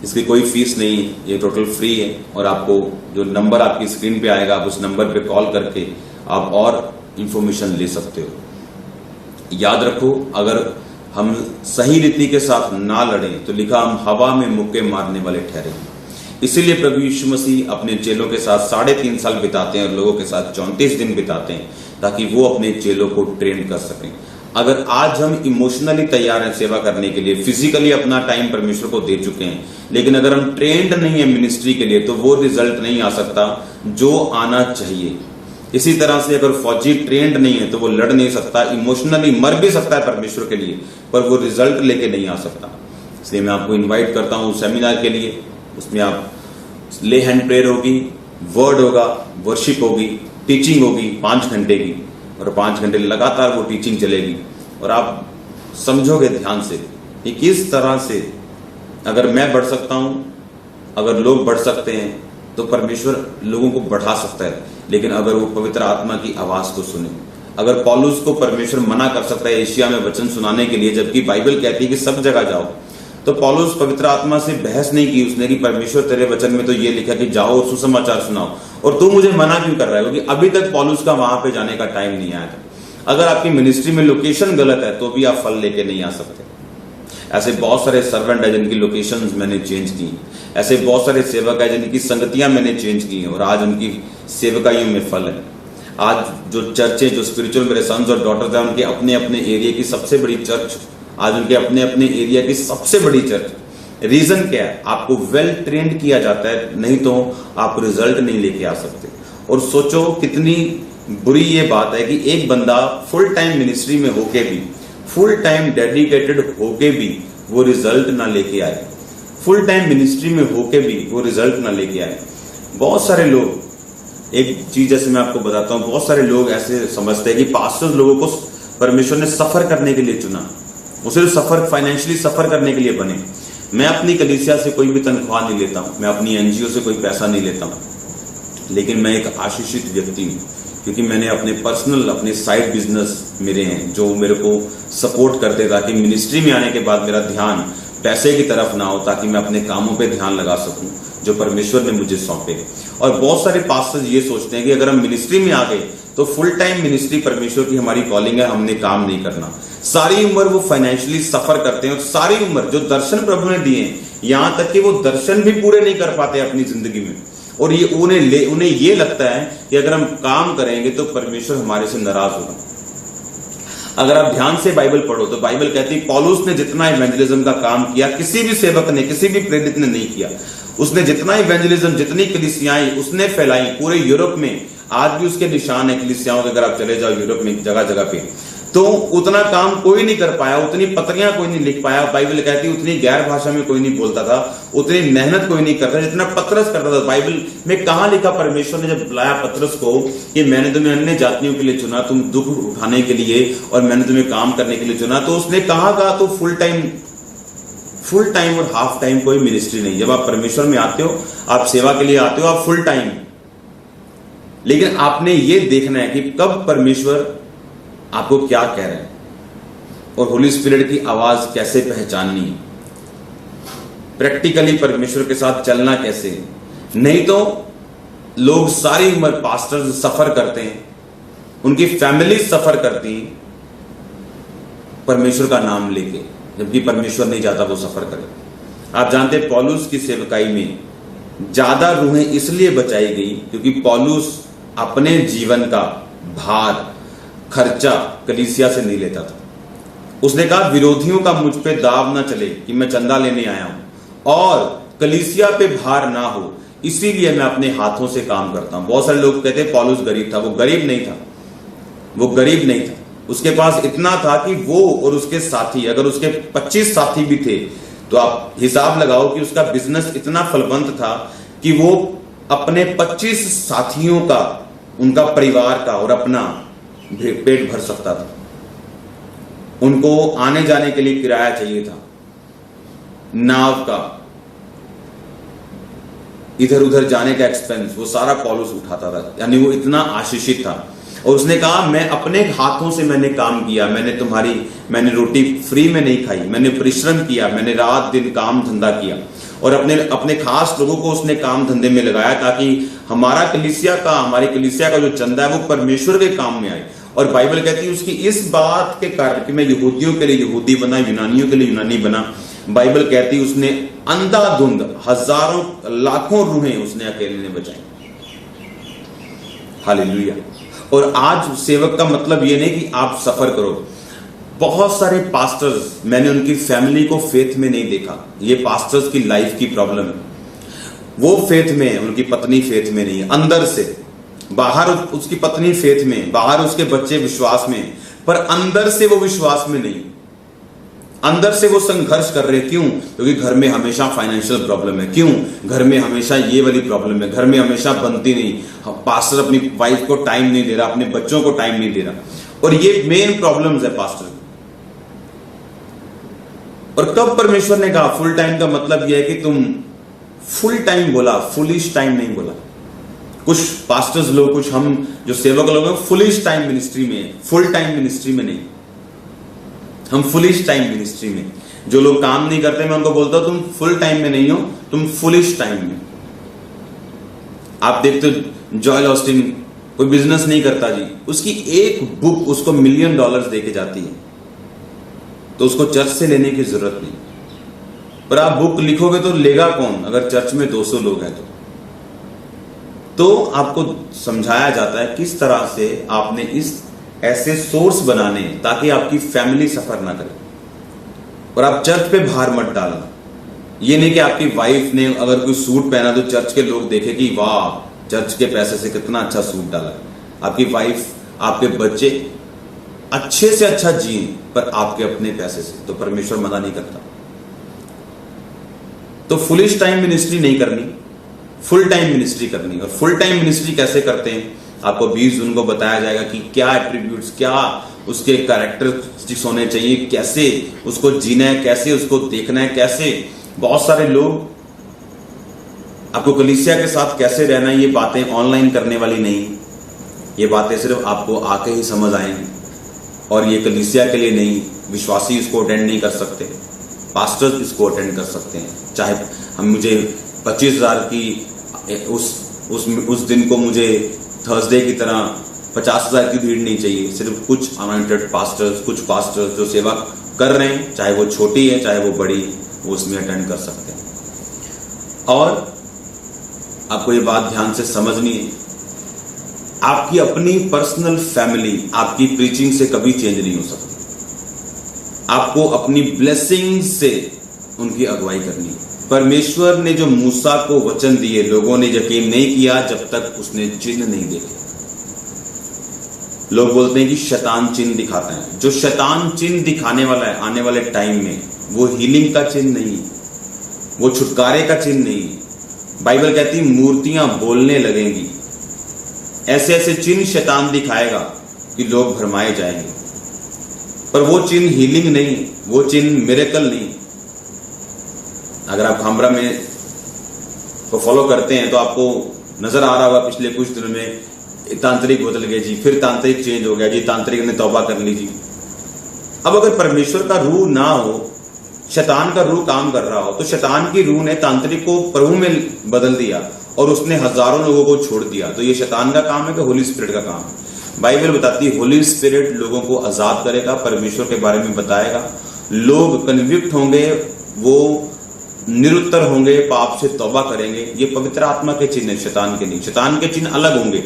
इसकी कोई फीस नहीं, ये टोटल फ्री है। और आपको जो नंबर आपकी स्क्रीन पे आएगा, आप उस नंबर पे कॉल करके आप और इंफॉर्मेशन ले सकते हो। याद रखो, अगर हम सही रीति के साथ ना लड़ें तो लिखा हम हवा में मुक्के मारने वाले ठहरेंगे। इसीलिए प्रभु यीशु मसीह अपने चेलों के साथ 3.5 साल बिताते हैं और लोगों के साथ 34 दिन बिताते हैं, ताकि वो अपने चेलों को ट्रेन कर सकें। अगर आज हम इमोशनली तैयार हैं सेवा करने के लिए, फिजिकली अपना टाइम परमेश्वर को दे चुके हैं, लेकिन अगर हम ट्रेंड नहीं है मिनिस्ट्री के लिए, तो वो रिजल्ट नहीं आ सकता जो आना चाहिए। इसी तरह से अगर फौजी ट्रेंड नहीं है तो वो लड़ नहीं सकता, इमोशनली मर भी सकता है परमेश्वर के लिए, पर वो रिजल्ट लेके नहीं आ सकता। इसलिए मैं आपको इन्वाइट करता हूँ सेमिनार के लिए। उसमें आप ले हैंड प्रेयर होगी, वर्ड होगा, वर्शिप होगी, टीचिंग होगी 5 घंटे की, और 5 घंटे लगातार वो टीचिंग चलेगी और आप समझोगे ध्यान से कि किस तरह से अगर मैं बढ़ सकता हूं, अगर लोग बढ़ सकते हैं, तो परमेश्वर लोगों को बढ़ा सकता है। लेकिन अगर वो पवित्र आत्मा की आवाज को सुने, अगर पौलुस को परमेश्वर मना कर सकता है एशिया में वचन सुनाने के लिए, जबकि बाइबल कहती है कि सब जगह जाओ, तो पौलुस पवित्र आत्मा से बहस नहीं की उसने कि परमेश्वर तेरे वचन में तो ये लिखा कि जाओ और सुसमाचार सुनाओ, और तू मुझे मना क्यों कर रहा है? क्योंकि अभी तक पौलुस का वहां पे जाने का टाइम नहीं आया था। अगर आपकी मिनिस्ट्री में लोकेशन गलत है तो भी आप फल लेके नहीं आ सकते। ऐसे बहुत सारे सर्वेंट है जिनकी लोकेशंस मैंने चेंज की, ऐसे बहुत सारे सेवक है जिनकी संगतियां मैंने चेंज की और आज उनकी सेवकाइयों में फल है। आज जो चर्चे, जो स्पिरिचुअल मेरे सन्स और डॉटर्स हैं, उनके अपने अपने एरिया की सबसे बड़ी चर्च, आज उनके अपने अपने एरिया की सबसे बड़ी चर्च। रीजन क्या है? आपको वेल ट्रेंड किया जाता है, नहीं तो आप रिजल्ट नहीं लेके आ सकते। और सोचो कितनी बुरी ये बात है कि एक बंदा फुल टाइम मिनिस्ट्री में होके भी, फुल टाइम डेडिकेटेड होके भी वो रिजल्ट ना लेके आए, फुल टाइम मिनिस्ट्री में होके भी वो रिजल्ट ना लेके आए। बहुत सारे लोग, एक चीज जैसे मैं आपको बताता हूं, बहुत सारे लोग ऐसे समझते हैं कि पास्टर्स लोगों को परमेश्वर ने सफर करने के लिए चुना, वो सिर्फ सफर, फाइनेंशियली सफर करने के लिए बने। मैं अपनी कलीसिया से कोई भी तनख्वाह नहीं लेता हूं, मैं अपनी एनजीओ से कोई पैसा नहीं लेता हूं, लेकिन मैं एक आशीषित व्यक्ति हूं, क्योंकि मैंने अपने पर्सनल, अपने साइड बिजनेस मेरे हैं जो मेरे को सपोर्ट करते, ताकि मिनिस्ट्री में आने के बाद मेरा ध्यान पैसे की तरफ ना हो, ताकि मैं अपने कामों पे ध्यान लगा सकूं जो परमेश्वर ने मुझे सौंपे। और बहुत सारे पास्टर्स ये सोचते हैं कि अगर हम मिनिस्ट्री में आ गए तो फुल टाइम मिनिस्ट्री परमेश्वर की हमारी कॉलिंग है, हमने काम नहीं करना। सारी उम्र वो फाइनेंशियली सफर करते हैं और सारी उम्र जो दर्शन प्रभु ने दिए, यहां तक कि वो दर्शन भी पूरे नहीं कर पाते अपनी जिंदगी में, और ये उन्हें ये लगता है कि अगर हम काम करेंगे तो परमेश्वर हमारे से नाराज होगा। अगर आप ध्यान से बाइबल पढ़ो तो बाइबल कहती है पौलुस ने जितना इवेंजलिज्म का काम किया, किसी भी सेवक ने, किसी भी प्रेरित ने नहीं किया। उसने जितना इवेंजलिज्म, जितनी कलीसियाएं उसने फैलाई पूरे यूरोप में, आज भी उसके निशान है कलीसियाओं के। अगर आप चले जाओ यूरोप में जगह जगह पे, तो उतना काम कोई नहीं कर पाया, उतनी पत्रियां कोई नहीं लिख पाया। बाइबल कहती है उतनी गैर भाषा में कोई नहीं बोलता था, उतनी मेहनत कोई नहीं करता जितना पतरस करता था। बाइबल में कहां लिखा, परमेश्वर ने जब बुलाया पतरस को कि मैंने तुम्हें अन्य जातियों के लिए चुना, तुम दुख उठाने के लिए, और मैंने तुम्हें काम करने के लिए चुना, तो उसने कहा तो फुल टाइम और हाफ टाइम कोई मिनिस्ट्री नहीं। जब आप परमेश्वर में आते हो, आप सेवा के लिए आते हो, आप फुल टाइम, लेकिन आपने ये देखना है कि कब परमेश्वर आपको क्या कह रहे हैं और होली स्पिरिट की आवाज कैसे पहचाननी है, प्रैक्टिकली परमेश्वर के साथ चलना कैसे है। नहीं तो लोग सारी उम्र, पास्टर्स सफर करते हैं, उनकी फैमिली सफर करती है परमेश्वर का नाम लेके, जबकि परमेश्वर नहीं चाहता वो सफर करे। आप जानते हैं पौलुस की सेवकाई में ज्यादा रूहें इसलिए बचाई गई क्योंकि पौलुस अपने जीवन का भार, खर्चा कलीसिया से नहीं लेता था। उसने कहा विरोधियों का मुझ पे दाव ना चले कि मैं चंदा लेने आया हूं, और कलीसिया पे भार ना हो, इसीलिए मैं अपने हाथों से काम करता हूं। बहुत सारे लोग कहते हैं पौलुस गरीब था, वो गरीब नहीं था, वो गरीब नहीं था। उसके पास इतना था कि वो और उसके साथी, अगर उसके 25 साथी भी थे तो आप हिसाब लगाओ कि उसका बिजनेस इतना फलवंत था कि वो अपने 25 साथियों का, उनका परिवार का और अपना पेट भर सकता था। उनको आने जाने के लिए किराया चाहिए था, नाव का, इधर उधर जाने का एक्सपेंस, वो सारा पौलुस उठाता था। यानी वो इतना आशीषित था। और उसने कहा मैं अपने हाथों से मैंने काम किया, मैंने रोटी फ्री में नहीं खाई, मैंने परिश्रम किया, मैंने रात दिन काम धंधा किया, और अपने खास लोगों को उसने काम धंधे में लगाया ताकि हमारी कलीसिया का जो चंदा है वो परमेश्वर के काम में आए। और बाइबल कहती है उसकी इस बात के कारण कि मैं यहूदियों के लिए यहूदी बना, यूनानियों के लिए यूनानी बना, बाइबल कहती उसने अंधाधुंध हजारों लाखों रूहें उसने अकेले ने बचाई। हालेलुया। और आज सेवक का मतलब यह नहीं कि आप सफर करो। बहुत सारे पास्टर्स, मैंने उनकी फैमिली को फेथ में नहीं देखा। ये पास्टर्स की लाइफ की प्रॉब्लम है। वो फेथ में है, उनकी पत्नी फेथ में नहीं है। अंदर से बाहर उसकी पत्नी फेथ में, बाहर उसके बच्चे विश्वास में, पर अंदर से वो विश्वास में नहीं। अंदर से वो संघर्ष कर रहे। क्यों? क्योंकि घर में हमेशा फाइनेंशियल प्रॉब्लम है। क्यों? घर में हमेशा ये वाली प्रॉब्लम है। घर में हमेशा बनती नहीं। पास्टर अपनी वाइफ को टाइम नहीं दे रहा, अपने बच्चों को टाइम नहीं दे रहा। और ये मेन प्रॉब्लम्स है पास्टर। और कब परमेश्वर ने कहा फुल टाइम का मतलब यह है कि तुम फुल टाइम बोला, फुलिश टाइम नहीं बोला। कुछ पास्टर्स लोग, कुछ हम जो सेवक लोग हैं, फुलिश टाइम मिनिस्ट्री में, फुल टाइम मिनिस्ट्री में नहीं। हम फुलिश टाइम मिनिस्ट्री में, जो लोग काम नहीं करते, मैं उनको बोलता हूं तुम फुल टाइम में नहीं हो, तुम फुलिश टाइम में। आप देखते हो जॉयल ऑस्टिन कोई बिजनेस नहीं करता जी, उसकी एक बुक उसको $1 मिलियन देके जाती है, तो उसको चर्च से लेने की जरूरत नहीं। पर आप बुक लिखोगे तो लेगा कौन अगर चर्च में 200 लोग हैं तो आपको समझाया जाता है किस तरह से आपने इस ऐसे सोर्स बनाने ताकि आपकी फैमिली सफर ना करे। और आप चर्च पे भार मत डालना। ये नहीं कि आपकी वाइफ ने अगर कोई सूट पहना तो चर्च के लोग देखे कि वाह, चर्च के पैसे से कितना अच्छा सूट डाला। आपकी वाइफ, आपके बच्चे अच्छे से अच्छा जिए, पर आपके अपने पैसे से, तो परमेश्वर मना नहीं करता। तो फुलिश टाइम मिनिस्ट्री नहीं करनी, फुल टाइम मिनिस्ट्री करनी। और फुल टाइम मिनिस्ट्री कैसे करते हैं? आपको 20 जून को बताया जाएगा कि क्या एट्रीब्यूट्स, क्या उसके कैरेक्टरिस्टिक्स होने चाहिए, कैसे उसको जीना है, कैसे उसको देखना है, कैसे। बहुत सारे लोग आपको कलीसिया के साथ कैसे रहना है, ये बातें ऑनलाइन करने वाली नहीं। ये बातें सिर्फ आपको आके ही समझ आएंगी। और ये कलीसिया के लिए नहीं, विश्वासी इसको अटेंड नहीं कर सकते, पास्टर्स इसको अटेंड कर सकते हैं। चाहे हम मुझे 25,000 की उस दिन को मुझे थर्सडे की तरह 50,000 की भीड़ नहीं चाहिए। सिर्फ कुछ अनॉइंटेड पास्टर्स, कुछ पास्टर्स जो सेवा कर रहे हैं, चाहे वो छोटी है चाहे वो बड़ी, वो उसमें अटेंड कर सकते हैं। और आपको ये बात ध्यान से समझनी है, आपकी अपनी पर्सनल फैमिली आपकी प्रीचिंग से कभी चेंज नहीं हो सकती। आपको अपनी ब्लेसिंग से उनकी अगुवाई करनी है। परमेश्वर ने जो मूसा को वचन दिए, लोगों ने यकीन नहीं किया जब तक उसने चिन्ह नहीं देखे। लोग बोलते हैं कि शैतान चिन्ह दिखाता है। जो शैतान चिन्ह दिखाने वाला है आने वाले टाइम में, वो हीलिंग का चिन्ह नहीं, वो छुटकारे का चिन्ह नहीं। बाइबल कहती मूर्तियां बोलने लगेंगी। ऐसे ऐसे चिन्ह शैतान दिखाएगा कि लोग भरमाए जाएंगे। पर वो चिन्ह हीलिंग नहीं, वो चिन्ह मिरेकल नहीं। अगर आप खामरा में को फॉलो करते हैं तो आपको नजर आ रहा होगा पिछले कुछ दिनों में तांत्रिक बदल गए जी, फिर तांत्रिक चेंज हो गया जी, तांत्रिक ने तौबा कर ली जी। अब अगर परमेश्वर का रूह ना हो, शैतान का रूह काम कर रहा हो, तो शैतान की रूह ने तांत्रिक को प्रभु में बदल दिया और उसने हजारों लोगों को छोड़ दिया। तो ये शैतान का काम है कि होली स्पिरिट का काम है? बाइबल बताती है होली स्पिरिट लोगों को आजाद करेगा, परमेश्वर के बारे में बताएगा। लोग कन्विक्ट होंगे, वो निरुत्तर होंगे, पाप से तौबा करेंगे। ये पवित्र आत्मा के चिन्ह है, शैतान के नहीं। शैतान के चिन्ह अलग होंगे,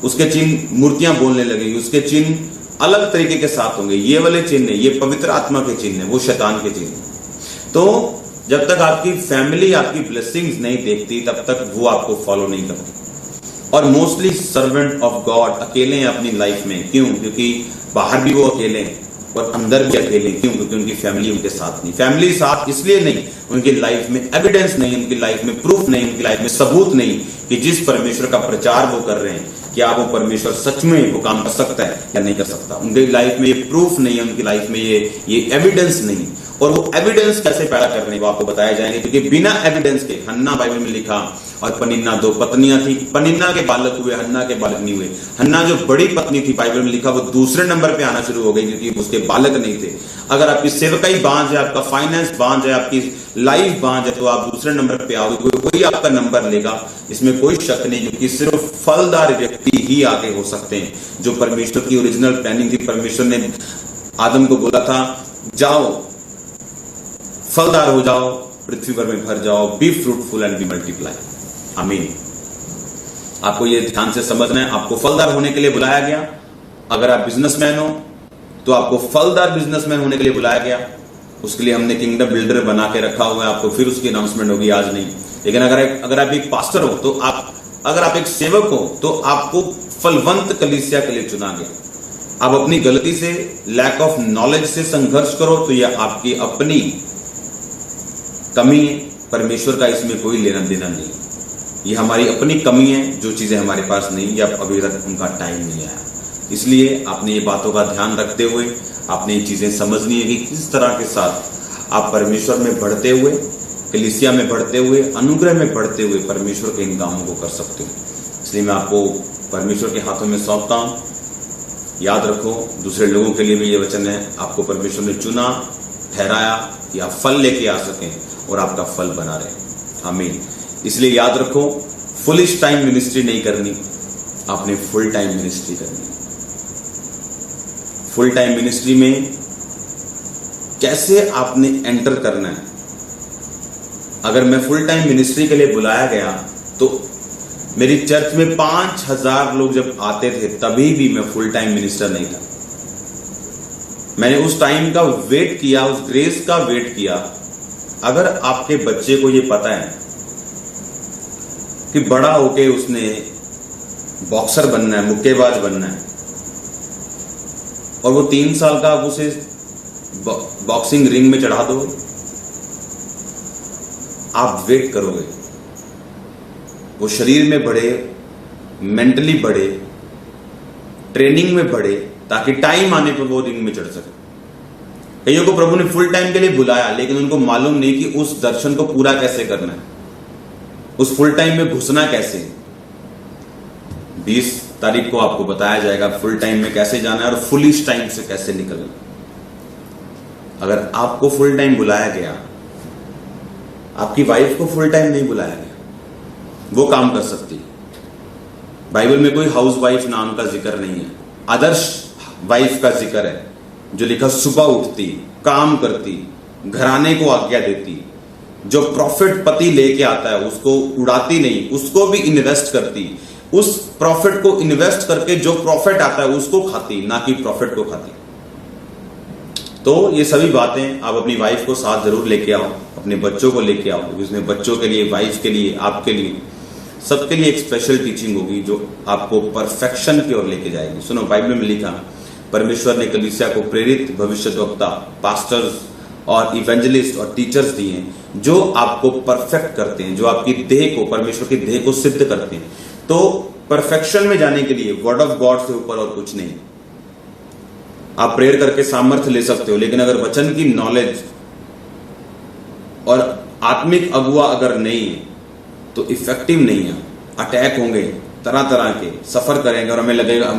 उसके चिन्ह मूर्तियां बोलने लगेगी, उसके चिन्ह अलग तरीके के साथ होंगे। ये वाले चिन्ह है, ये पवित्र आत्मा के चिन्ह है, वो शैतान के चिन्ह। तो जब तक आपकी फैमिली आपकी ब्लेसिंग्स नहीं देखती, तब तक वो आपको फॉलो नहीं करती। और मोस्टली सर्वेंट ऑफ गॉड अकेले हैं अपनी लाइफ में। क्यों? क्योंकि बाहर भी वो अकेले हैं और अंदर भी अकेले। क्यों? क्योंकि उनकी फैमिली उनके साथ नहीं। फैमिली साथ इसलिए नहीं, उनकी लाइफ में एविडेंस नहीं, उनकी लाइफ में प्रूफ नहीं, उनकी लाइफ में सबूत नहीं कि जिस परमेश्वर का प्रचार वो कर रहे हैं, क्या वो परमेश्वर सच में वो काम कर सकता है या नहीं कर सकता। उनकी लाइफ में ये प्रूफ नहीं है, उनकी लाइफ में ये एविडेंस नहीं। और वो एविडेंस कैसे पैदा करने को आपको बताया जाएंगे, क्योंकि बिना एविडेंस के, हन्ना बाइबल में लिखा और पनिन्ना 2 पत्नियां थी, पनिन्ना के बालक हुए, हन्ना के बालक नहीं हुए। हन्ना जो बड़ी पत्नी थी, बाइबल में लिखा, वो दूसरे नंबर पे आना शुरू हो गई क्योंकि उसके बालक नहीं थे। अगर आपकी सेवकाई बांझ है, आपका फाइनेंस बांझ है, आपकी लाइफ बांझ है, तो आप दूसरे नंबर पे आओगे, कोई आपका नंबर लेगा, इसमें कोई शक नहीं। क्योंकि सिर्फ फलदार व्यक्ति ही आगे हो सकते हैं। जो परमेश्वर की ओरिजिनल प्लानिंग थी, परमेश्वर ने आदम को बोला था जाओ फलदार हो जाओ, पृथ्वी पर में भर जाओ, be fruitful and be multiply. आमीन। आपको ये ध्यान से समझना है, आपको फलदार होने के लिए बुलाया गया। अगर आप बिजनेसमैन हो तो आपको फलदार बिजनेसमैन होने के लिए बुलाया गया। उसके लिए हमने किंगडम बिल्डर बना के रखा हुआ है, आपको फिर उसकी अनाउंसमेंट होगी, आज नहीं। लेकिन अगर आप एक पास्टर हो तो अगर आप एक सेवक हो तो आपको फलवंत कलीसिया के लिए चुना गया। आप अपनी गलती से, लैक ऑफ नॉलेज से संघर्ष करो तो यह आपकी अपनी कमी है, परमेश्वर का इसमें कोई लेना देना नहीं। ये हमारी अपनी कमी है, जो चीजें हमारे पास नहीं, या अब अभी तक उनका टाइम नहीं आया। इसलिए आपने ये बातों का ध्यान रखते हुए आपने ये चीजें समझनी है कि किस तरह के साथ आप परमेश्वर में बढ़ते हुए, कलीसिया में बढ़ते हुए, अनुग्रह में बढ़ते हुए परमेश्वर के इन कामों को कर सकते हो। इसलिए मैं आपको परमेश्वर के हाथों में सौंपता हूं। याद रखो, दूसरे लोगों के लिए भी ये वचन है, आपको परमेश्वर ने चुना, ठहराया कि आप फल लेके आ सकें और आपका फल बना रहे। आमीन। इसलिए याद रखो, फुलिश टाइम मिनिस्ट्री नहीं करनी, आपने फुल टाइम मिनिस्ट्री करनी। फुल टाइम मिनिस्ट्री में कैसे आपने एंटर करना है। अगर मैं फुल टाइम मिनिस्ट्री के लिए बुलाया गया तो मेरी चर्च में 5000 लोग जब आते थे तभी भी मैं फुल टाइम मिनिस्टर नहीं था। मैंने उस टाइम का वेट किया, उस ग्रेस का वेट किया। अगर आपके बच्चे को ये पता है कि बड़ा होके उसने बॉक्सर बनना है, मुक्केबाज बनना है, और वो 3 साल का, आप उसे बॉक्सिंग रिंग में चढ़ा दो, आप वेट करोगे, वो शरीर में बढ़े, मेंटली बढ़े, ट्रेनिंग में बढ़े, ताकि टाइम आने पर वो रिंग में चढ़ सके। कईयों को प्रभु ने फुल टाइम के लिए बुलाया, लेकिन उनको मालूम नहीं कि उस दर्शन को पूरा कैसे करना है, उस फुल टाइम में घुसना कैसे। 20 तारीख को आपको बताया जाएगा फुल टाइम में कैसे जाना है और फुलिश टाइम से कैसे निकलना। अगर आपको फुल टाइम बुलाया गया, आपकी वाइफ को फुल टाइम नहीं बुलाया गया, वो काम कर सकती। बाइबल में कोई हाउस वाइफ नाम का जिक्र नहीं है, आदर्श वाइफ का जिक्र है, जो लिखा सुबह उठती, काम करती, घराने को आज्ञा देती, जो प्रॉफिट पति लेके आता है उसको उड़ाती नहीं, उसको भी इन्वेस्ट करती, उस प्रॉफिट को इन्वेस्ट करके जो प्रॉफिट आता है उसको खाती, ना कि प्रॉफिट को खाती। तो ये सभी बातें आप अपनी वाइफ को साथ जरूर लेके आओ, अपने बच्चों को लेके आओ, क्योंकि उसमें बच्चों के लिए, वाइफ के लिए, आपके लिए, सबके लिए एक स्पेशल टीचिंग होगी जो आपको परफेक्शन की ओर लेके जाएगी। सुनो, बाइबल में लिखा, परमेश्वर ने कलीसिया को प्रेरित, भविष्यद्वक्ता, पास्टर्स और इवेंजलिस्ट और टीचर्स दिए हैं जो आपको परफेक्ट करते हैं, जो आपकी देह को, परमेश्वर की देह को सिद्ध करते हैं। तो परफेक्शन में जाने के लिए वर्ड ऑफ गॉड से ऊपर और कुछ नहीं। आप प्रेयर करके सामर्थ्य ले सकते हो, लेकिन अगर वचन की नॉलेज और आत्मिक अगुआ अगर नहीं है तो इफेक्टिव नहीं है। अटैक होंगे तरह तरह के, सफर करेंगे और हमें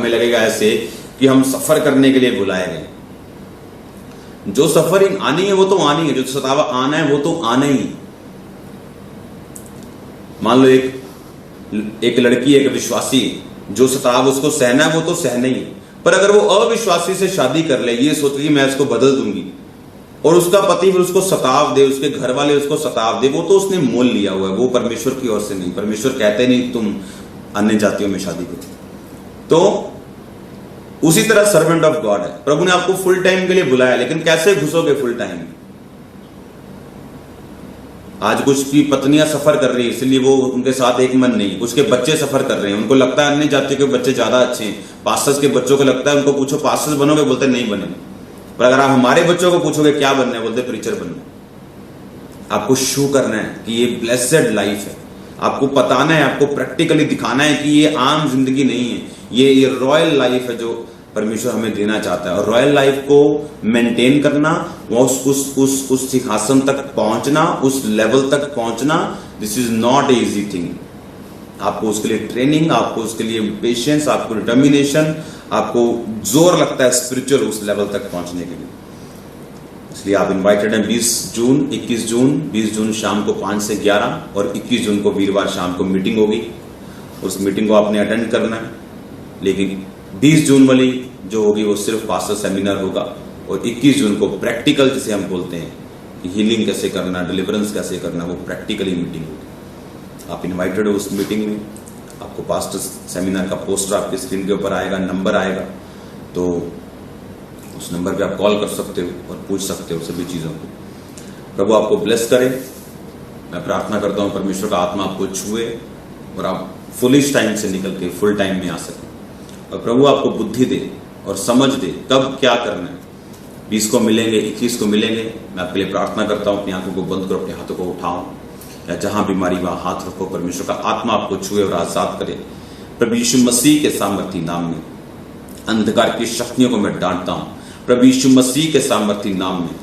लगेगा ऐसे कि हम सफर करने के लिए बुलाए गए। जो सफरिंग आनी है वो तो आनी है, जो सतावा आना है वो तो आना ही। मान लो एक लड़की, एक विश्वासी, जो सताव उसको सहना है वो तो सहना ही, पर अगर वो अविश्वासी से शादी कर ले, ये सोच कि मैं इसको बदल दूंगी, और उसका पति फिर उसको सताव दे, उसके घर वाले उसको सताव दे, वो तो उसने मोल लिया हुआ है, वो परमेश्वर की ओर से नहीं। परमेश्वर कहते नहीं तुम अन्य जातियों में शादी करो। तो उसी तरह सर्वेंट ऑफ गॉड है। प्रभु ने आपको फुल टाइम के लिए बुलाया, लेकिन कैसे घुसोगे फुल टाइम? आज कुछ की पत्नियां सफर कर रही है, इसलिए वो उनके साथ एक मन नहीं। कुछ के बच्चे सफर कर रहे हैं, उनको लगता है अन्य जाति के बच्चे ज्यादा अच्छे हैं। पास्टर्स के बच्चों को लगता है, उनको पूछो पास्टर्स बनोगे, बोलते नहीं बने। पर अगर आप हमारे बच्चों को पूछोगे क्या बनना है, बोलते प्रीचर बनना है। आपको शो करना है कि ये ब्लेसेड लाइफ है, आपको बताना है, आपको प्रैक्टिकली दिखाना है कि ये आम जिंदगी नहीं है, ये रॉयल लाइफ है जो परमेश्वर हमें देना चाहता है। और रॉयल लाइफ को मेंटेन करना, वो उस सिंहासन तक पहुंचना, उस लेवल तक पहुंचना, this is not a easy thing. आपको उसके लिए ट्रेनिंग, आपको उसके लिए पेशेंस, आपको डिटर्मिनेशन, आपको जोर लगता है स्पिरिचुअल उस लेवल तक पहुंचने के लिए। इसलिए आप इनवाइटेड हैं 20 जून, 21 जून, 20 जून शाम को 5 से 11 और 21 जून को वीरवार शाम को मीटिंग होगी। उस मीटिंग को आपने अटेंड करना है। लेकिन 20 जून वाली जो होगी वो सिर्फ पास्टर सेमिनार होगा, और 21 जून को प्रैक्टिकल जिसे हम बोलते हैं कि हीलिंग कैसे करना, डिलीवरेंस कैसे करना, वो प्रैक्टिकली मीटिंग होगी। आप इनवाइटेड हो उस मीटिंग में। आपको पास्टर सेमिनार का पोस्टर आपके स्क्रीन के ऊपर आएगा, नंबर आएगा, तो उस नंबर पे आप कॉल कर सकते हो और पूछ सकते हो सभी चीज़ों को। प्रभु आपको ब्लेस करे। मैं प्रार्थना करता हूँ परमेश्वर का आत्मा आपको छुए और आप फुलिश टाइम से निकल के फुल टाइम में आ सकें, और प्रभु आपको बुद्धि दे और समझ दे कब क्या करना है। 20 को मिलेंगे, 21 को मिलेंगे। मैं आपके लिए प्रार्थना करता हूँ, अपनी आंखों को बंद करो, अपने हाथों को उठाओ, या जहां बीमारी वहां हाथ रखो। परमेश्वर का आत्मा आपको छुए और आजाद करे। प्रभु यीशु मसीह के सामर्थी नाम में अंधकार की शक्तियों को मैं डांटता हूं। प्रभु यीशु मसीह के सामर्थी नाम में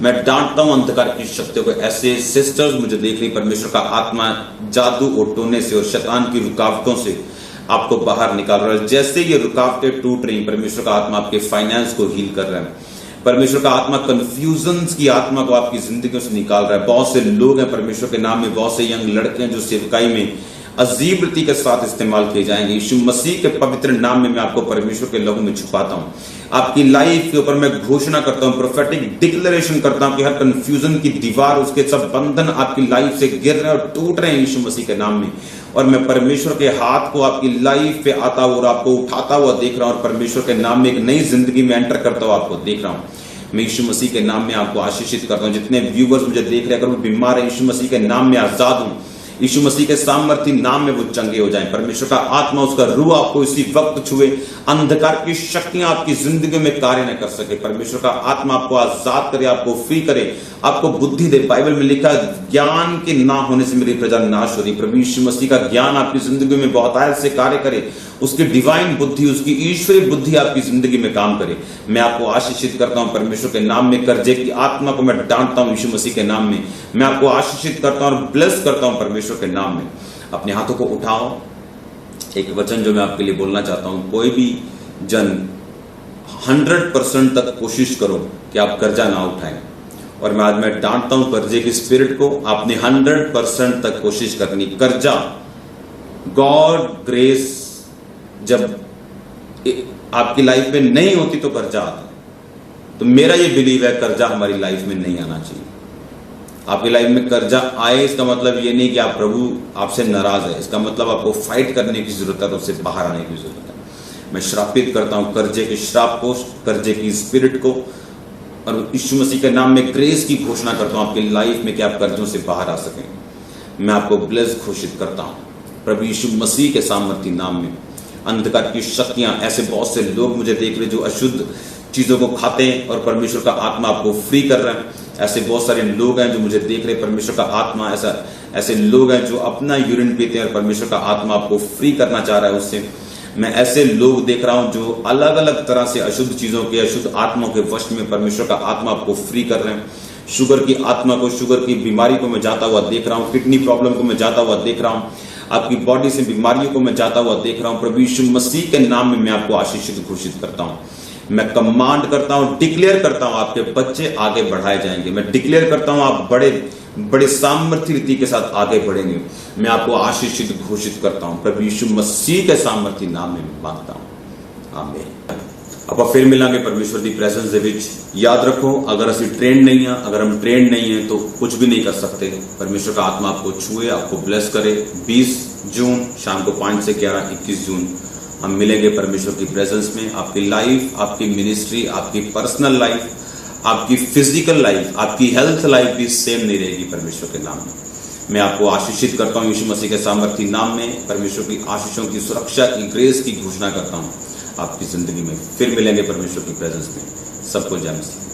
मैं डांटता हूं अंधकार की शक्तियों को। ऐसे सिस्टर्स मुझे देख रही, परमेश्वर का आत्मा जादू और टोने से और शैतान की रुकावटों से आपको बाहर निकाल रहा है। जैसे ये रुकावटें टूट रही, परमेश्वर का आत्मा आपके फाइनेंस को हील कर रहा है। परमेश्वर का आत्मा कंफ्यूजन की आत्मा को आपकी जिंदगी से निकाल रहा है। बहुत से लोग हैं परमेश्वर के नाम में, बहुत से यंग लड़के हैं जो सेवकाई में अजीब रीति के साथ इस्तेमाल किए जाएंगे। यीशु मसीह के पवित्र नाम में मैं आपको परमेश्वर के लहू में छुपाता हूं। आपकी लाइफ के ऊपर मैं घोषणा करता हूं, प्रोफेटिक डिक्लेरेशन करता हूं कि हर कंफ्यूजन की दीवार, उसके सब बंधन आपकी लाइफ से गिर रहे हैं और टूट रहे हैं यीशु मसीह के नाम में। और मैं परमेश्वर के हाथ को आपकी लाइफ पे आता हुआ और आपको उठाता हुआ देख रहा हूं, और परमेश्वर के नाम में एक नई जिंदगी में एंटर करता हुआ आपको देख रहा हूं। मैं यीशु मसीह के नाम में आपको आशीषित करता हूं। जितने व्यूवर्स मुझे देख रहे हैं, अगर वो बीमार है, यीशु मसीह के नाम में आजाद हूं। यीशु मसीह के सामर्थी नाम में वो चंगे हो जाएं। परमेश्वर का आत्मा, उसका रूह आपको इसी वक्त छुए। अंधकार की शक्तियां आपकी जिंदगी में कार्य न कर सके। परमेश्वर का आत्मा आपको आजाद करे, आपको फ्री करे, आपको बुद्धि दे। बाइबल में लिखा, ज्ञान के ना होने से मेरी प्रजा नाश हो रही। प्रभु यीशु मसीह का ज्ञान आपकी जिंदगी में बहुतायत से कार्य करे। उसकी डिवाइन बुद्धि, उसकी ईश्वरीय बुद्धि आपकी जिंदगी में काम करे। मैं आपको आशीषित करता हूं परमेश्वर के नाम में। कर्जे की आत्मा को मैं डांटता हूं यीशु मसीह के नाम में। मैं आपको आशीषित करता हूं और ब्लेस करता हूं परमेश्वर के नाम में। अपने हाथों को उठाओ। एक वचन जो मैं आपके लिए बोलना चाहता हूं, कोई भी जन 100% तक कोशिश करो कि आप कर्जा ना उठाएं। और मैं आज डांटता हूं कर्जे की स्पिरिट को। आपने 100% तक कोशिश करनी। कर्जा, गॉड ग्रेस जब आपकी लाइफ में नहीं होती तो कर्जा आता है। तो मेरा ये बिलीव है, कर्जा हमारी लाइफ में नहीं आना चाहिए। आपकी लाइफ में कर्जा आए, इसका मतलब ये नहीं कि आप प्रभु आपसे नाराज है। इसका मतलब आपको फाइट करने की जरूरत है, उससे बाहर आने की जरूरत है। मैं श्रापित करता हूं कर्जे के श्राप को, कर्जे की स्पिरिट को, और यीशु मसीह के नाम में ग्रेस की घोषणा करता हूं आपकी लाइफ में कि आप कर्जों से बाहर आ सकें। मैं आपको ब्लेस घोषित करता हूं प्रभु यीशु मसीह के सामर्थी नाम में। अंधकार की शक्तियां, ऐसे बहुत से लोग मुझे देख रहे जो अशुद्ध चीजों को खाते हैं और परमेश्वर का आत्मा आपको फ्री कर रहा है। ऐसे बहुत सारे लोग हैं जो मुझे देख रहे, परमेश्वर का आत्मा, ऐसे लोग हैं जो अपना यूरिन पीते हैं और परमेश्वर का आत्मा आपको फ्री करना चाह रहा है उससे। मैं ऐसे लोग देख रहा हूं जो अलग अलग तरह से अशुद्ध चीजों के, अशुद्ध आत्माओं के वश में परमेश्वर का आत्मा आपको फ्री कर रहे हैं। शुगर की आत्मा को, शुगर की बीमारी को मैं जाता हुआ देख रहा हूं। किडनी प्रॉब्लम को मैं जाता हुआ देख रहा हूं। आपकी बॉडी से बीमारियों को मैं जाता हुआ देख रहा हूं। प्रभु यीशु मसीह के नाम में मैं आपको आशीषित घोषित करता हूं। मैं कमांड करता हूं, डिक्लेयर करता हूं, आपके बच्चे आगे बढ़ाए जाएंगे। मैं डिक्लेयर करता हूं, आप बड़े बड़े सामर्थ्य रीति के साथ आगे बढ़ेंगे। मैं आपको आशीषित घोषित करता हूं प्रभु यीशु मसीह के सामर्थ्य नाम में मांगता हूं, आमीन। ਆਪਾਂ फिर मिलांगे परमेश्वर की प्रेजेंस ਦੇ ਵਿੱਚ। याद रखो, अगर ਅਸੀਂ ट्रेंड नहीं है, अगर हम ट्रेंड नहीं है तो कुछ भी नहीं कर सकते। परमेश्वर का आत्मा आपको छुए, आपको ब्लेस करे। 20 जून शाम को 5 से 11, 21 जून हम मिलेंगे परमेश्वर की प्रेजेंस में। आपकी लाइफ, आपकी मिनिस्ट्री, आपकी पर्सनल लाइफ, आपकी फिजिकल लाइफ, आपकी हेल्थ लाइफ भी सेम नहीं रहेगी परमेश्वर के नाम में। मैं आपको आशीषित करता हूं यीशु मसीह के सामर्थी नाम में। परमेश्वर की आशीषों की, सुरक्षा की, ग्रेस की घोषणा करता हूं आपकी जिंदगी में। फिर मिलेंगे परमेश्वर की प्रेजेंस में। सबको जय मसीह।